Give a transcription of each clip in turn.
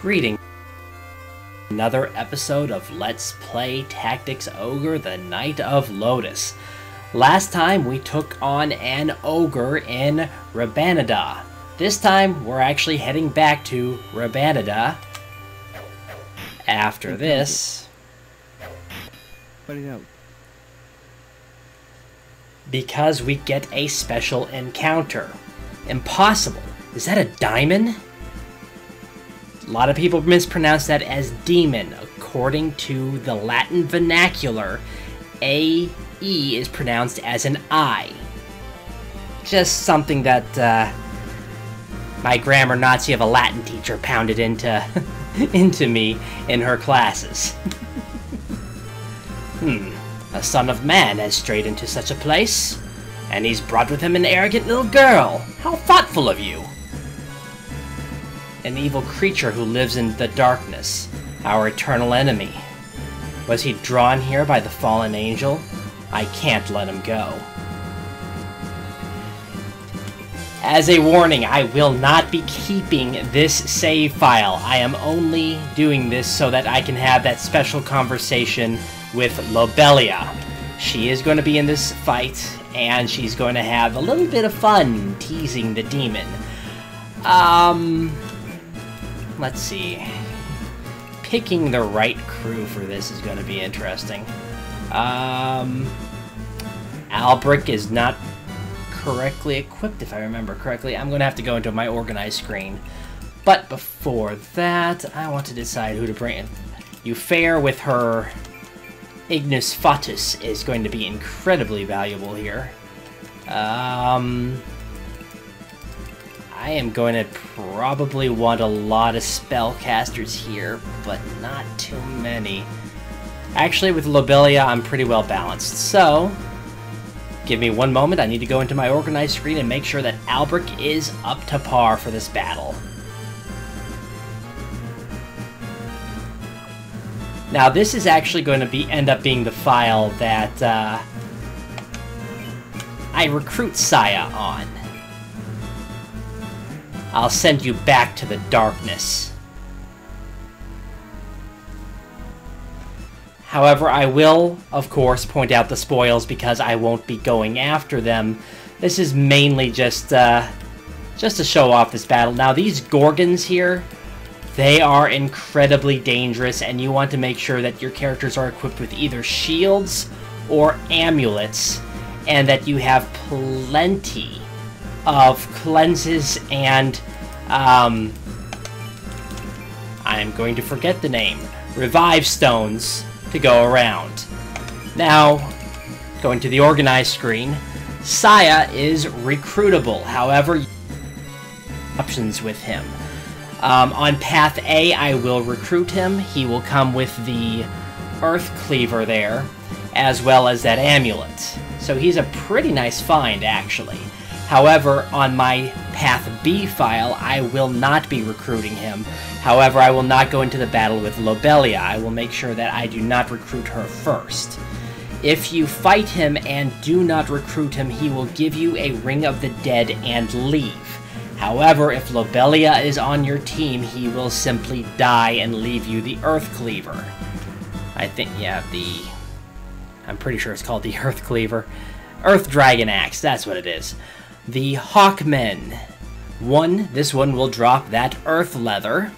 Greetings. Another episode of Let's Play Tactics Ogre the Night of Lodis. Last time we took on an ogre in Rebanada. This time we're actually heading back to Rebanada. After this, because we get a special encounter. Impossible. Is that a diamond? A lot of people mispronounce that as demon. According to the Latin vernacular, A-E is pronounced as an I. Just something that my grammar Nazi of a Latin teacher pounded into me in her classes. A son of man has strayed into such a place, and he's brought with him an arrogant little girl. How thoughtful of you! An evil creature who lives in the darkness, our eternal enemy. Was he drawn here by the fallen angel? I can't let him go. As a warning, I will not be keeping this save file. I am only doing this so that I can have that special conversation with Lobelia. She is going to be in this fight, and she's going to have a little bit of fun teasing the demon. Let's see. Picking the right crew for this is going to be interesting. Albrick is not correctly equipped, if I remember correctly. I'm going to have to go into my organized screen. But before that, I want to decide who to bring in. Eufair with her Ignis Fatus is going to be incredibly valuable here. I am going to probably want a lot of spellcasters here, but not too many. Actually, with Lobelia, I'm pretty well balanced. So, give me one moment. I need to go into my organized screen and make sure that Albrick is up to par for this battle. Now, this is actually going to end up being the file that I recruit Saia on. I'll send you back to the darkness. However, I will, of course, point out the spoils because I won't be going after them. This is mainly just to show off this battle. Now, these Gorgons here, they are incredibly dangerous, and you want to make sure that your characters are equipped with either shields or amulets, and that you have plenty of cleanses and, I'm going to forget the name, revive stones to go around. Now, going to the organized screen, Saia is recruitable, however, options with him. On path A, I will recruit him. He will come with the Earth Cleaver there, as well as that amulet. So he's a pretty nice find, actually. However, on my Path B file, I will not be recruiting him. However, I will not go into the battle with Lobelia. I will make sure that I do not recruit her first. If you fight him and do not recruit him, he will give you a Ring of the Dead and leave. However, if Lobelia is on your team, he will simply die and leave you the Earth Cleaver. I think, yeah, I'm pretty sure it's called the Earth Cleaver. Earth Dragon Axe, that's what it is. The Hawkmen. This one will drop that Earth Leather.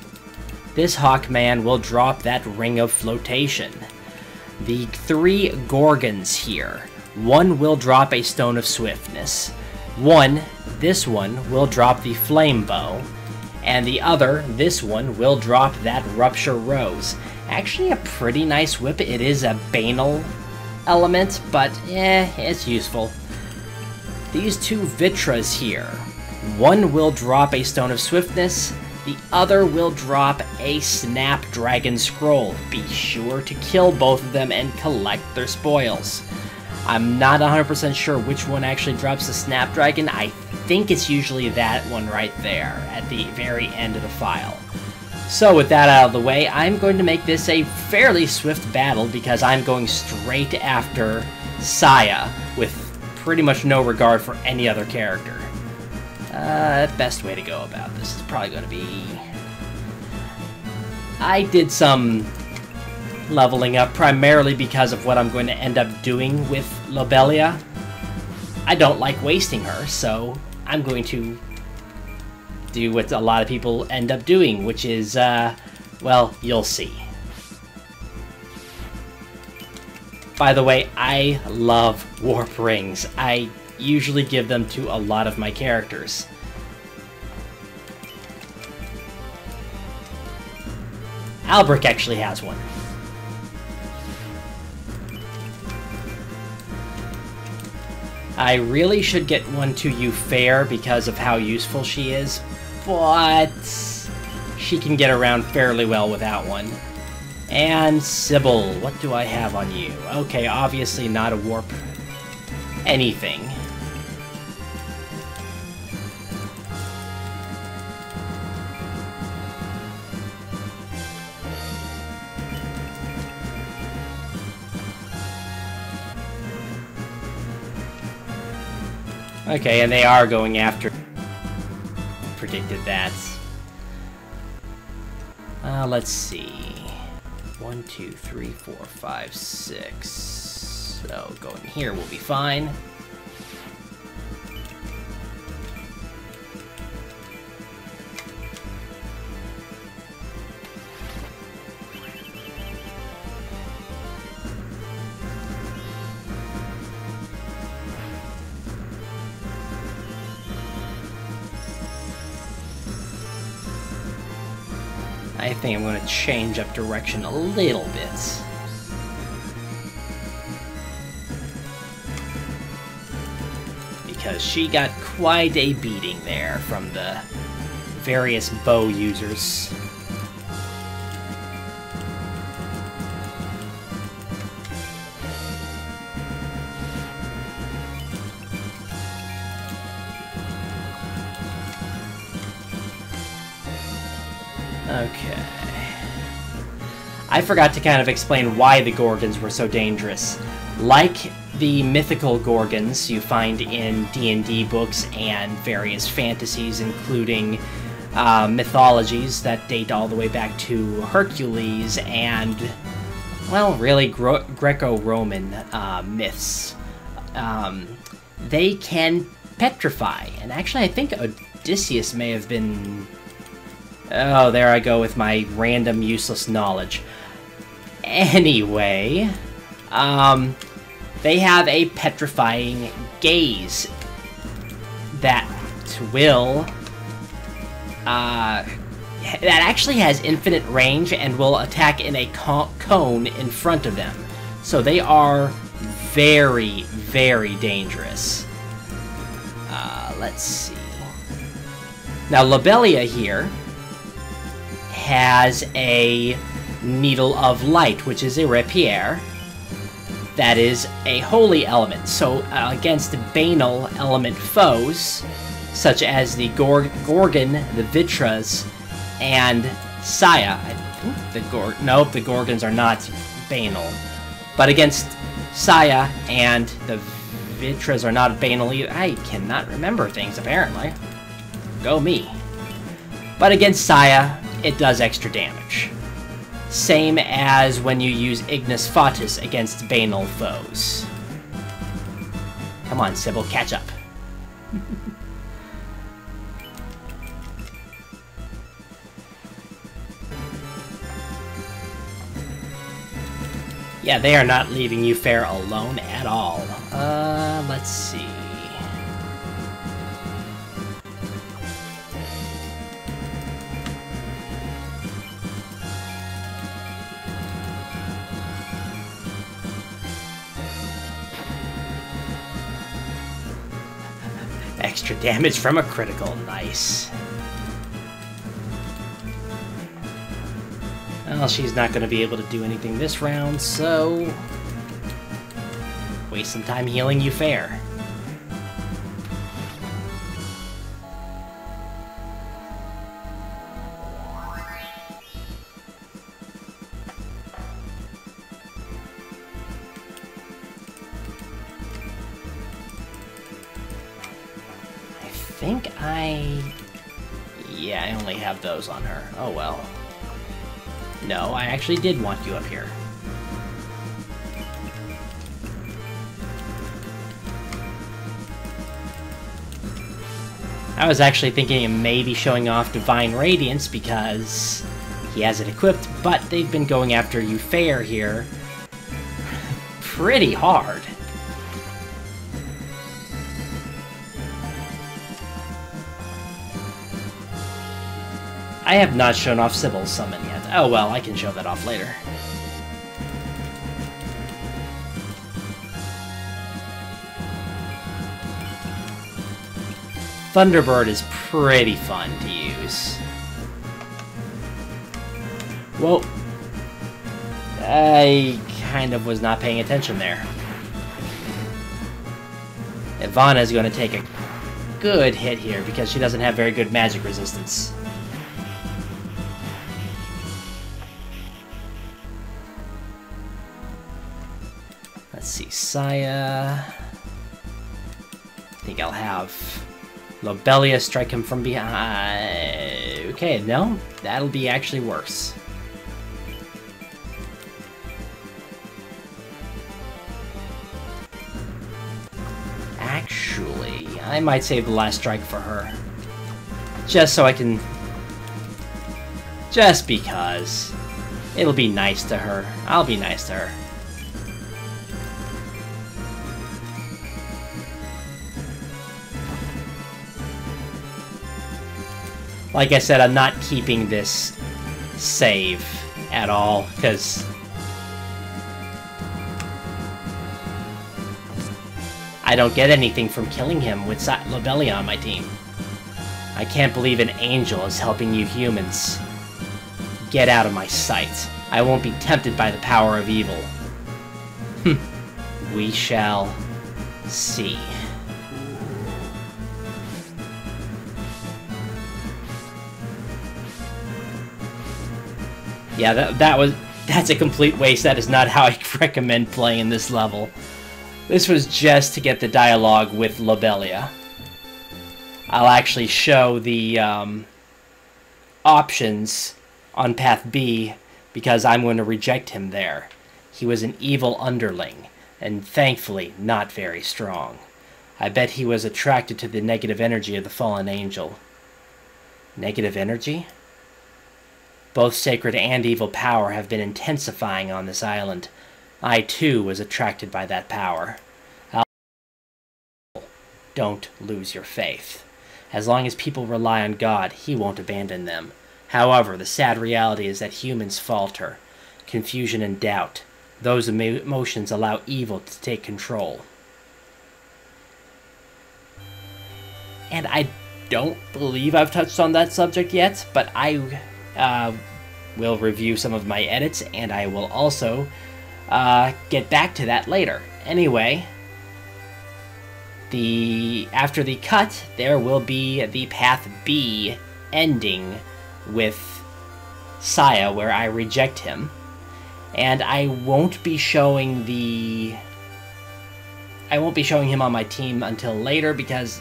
This Hawkman will drop that Ring of Flotation. The 3 Gorgons here. One will drop a Stone of Swiftness. This one, will drop the Flame Bow. And the other, this one, will drop that Rupture Rose. Actually a pretty nice whip. It is a banal element, but it's useful. These 2 Vitras here. One will drop a Stone of Swiftness, the other will drop a Snapdragon Scroll. Be sure to kill both of them and collect their spoils. I'm not 100% sure which one actually drops the Snapdragon. I think it's usually that one right there at the very end of the file. So with that out of the way, I'm going to make this a fairly swift battle because I'm going straight after Saia with pretty much no regard for any other character. Best way to go about this is probably going to be I did some leveling up primarily because of what I'm going to end up doing with Lobelia. I don't like wasting her, so I'm going to do what a lot of people end up doing, which is, well, you'll see. By the way, I love warp rings. I usually give them to a lot of my characters. Albrecht actually has one. I really should get one to you fair because of how useful she is, but she can get around fairly well without one. And Sybil, what do I have on you? Okay, obviously not a warp anything. Okay, and they are going after... Predicted that. Let's see. 1, 2, 3, 4, 5, 6. So, going here will be fine. I think I'm going to change up direction a little bit. Because she got quite a beating there from the various bow users. Okay. I forgot to kind of explain why the Gorgons were so dangerous. Like the mythical Gorgons you find in D&D books and various fantasies, including mythologies that date all the way back to Hercules and, well, really Greco-Roman myths. They can petrify, and actually I think Odysseus may have been... Oh, there I go with my random useless knowledge. Anyway, they have a petrifying gaze that will, that actually has infinite range and will attack in a cone in front of them. So they are very, very dangerous. Let's see. Now, Lobelia here has a Needle of Light, which is a rapier that is a holy element. So against banal element foes, such as the Gorgon, the Vitras, and Saia. I think the Gorgons are not banal. But against Saia and the Vitras are not banal either. I cannot remember things, apparently. Go me. But against Saia, it does extra damage. Same as when you use Ignis Fatuus against banal foes. Come on, Sybil, catch up. Yeah, they are not leaving you fair alone at all. Let's see. Extra damage from a critical. Nice. Well, she's not going to be able to do anything this round, so... waste some time healing you fair. Yeah, I only have those on her. Oh well. No, I actually did want you up here. I was actually thinking of maybe showing off Divine Radiance because he has it equipped, but they've been going after you fair here pretty hard. I have not shown off Sybil's summon yet. Oh well, I can show that off later. Thunderbird is pretty fun to use. Whoa. I kind of was not paying attention there. Ivana is going to take a good hit here because she doesn't have very good magic resistance. Let's see, Saia. I think I'll have Lobelia strike him from behind. Okay, no, that'll be actually worse. Actually, I might save the last strike for her. Just so I can... Just because. It'll be nice to her. I'll be nice to her. Like I said, I'm not keeping this save at all, because I don't get anything from killing him with Lobelia on my team. I can't believe an angel is helping you humans. Get out of my sight. I won't be tempted by the power of evil. We shall see. Yeah, that's a complete waste. That is not how I recommend playing this level. This was just to get the dialogue with Lobelia. I'll actually show the options on Path B because I'm going to reject him there. He was an evil underling, and thankfully not very strong. I bet he was attracted to the negative energy of the fallen angel. Negative energy? Both sacred and evil power have been intensifying on this island. I, too, was attracted by that power. Don't lose your faith. As long as people rely on God, He won't abandon them. However, the sad reality is that humans falter. Confusion and doubt. Those emotions allow evil to take control. And I don't believe I've touched on that subject yet, but I will review some of my edits, and I will also get back to that later. Anyway, after the cut, there will be the Path B ending with Saia, where I reject him, and I won't be showing him on my team until later because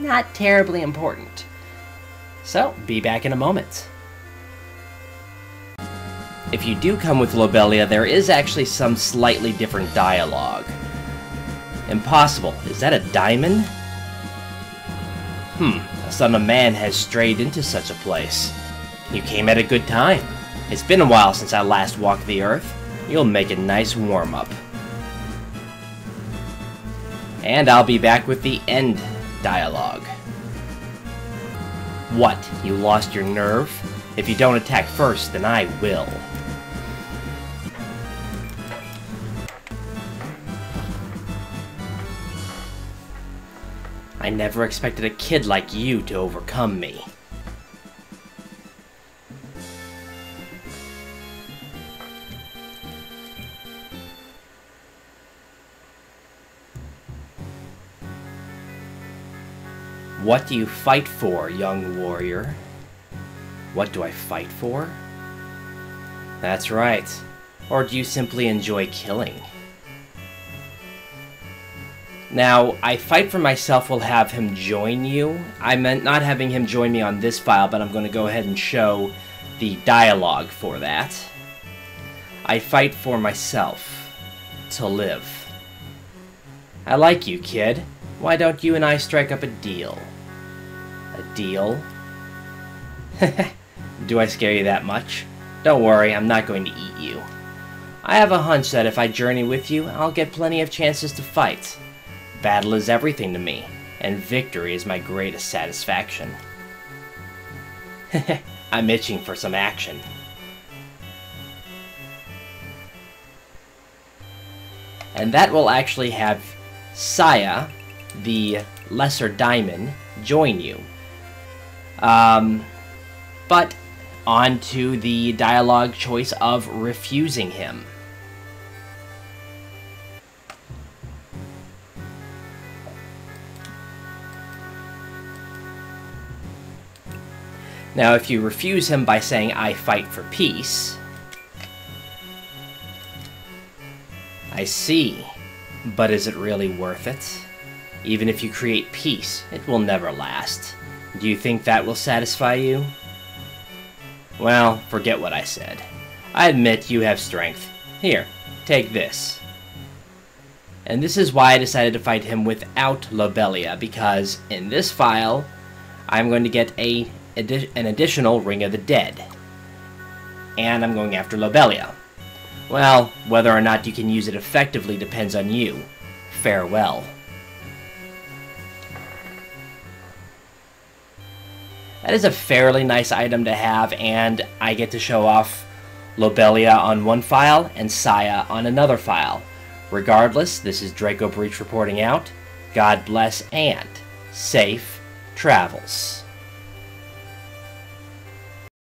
not terribly important. So, be back in a moment. If you do come with Lobelia, there is actually some slightly different dialogue. Impossible. Is that a diamond? A son of man has strayed into such a place. You came at a good time. It's been a while since I last walked the earth. You'll make a nice warm-up. And I'll be back with the end dialogue. What? You lost your nerve? If you don't attack first, then I will. I never expected a kid like you to overcome me. What do you fight for, young warrior? What do I fight for? That's right. Or do you simply enjoy killing? Now, I fight for myself will have him join you. I meant not having him join me on this file, but I'm going to go ahead and show the dialogue for that. I fight for myself. To live. I like you, kid. Why don't you and I strike up a deal? A deal? Do I scare you that much? Don't worry, I'm not going to eat you. I have a hunch that if I journey with you, I'll get plenty of chances to fight. Battle is everything to me, and victory is my greatest satisfaction. I'm itching for some action. And that will actually have Saia, the lesser diamond, join you. But on to the dialogue choice of refusing him. Now, if you refuse him by saying, I fight for peace... I see. But is it really worth it? Even if you create peace, it will never last. Do you think that will satisfy you? Well, forget what I said. I admit you have strength. Here, take this. And this is why I decided to fight him without Lobelia, because in this file, I'm going to get an additional Ring of the Dead. And I'm going after Lobelia. Well, whether or not you can use it effectively depends on you. Farewell. That is a fairly nice item to have, and I get to show off Lobelia on one file and Saia on another file. Regardless, this is Draco Breach reporting out. God bless and safe travels.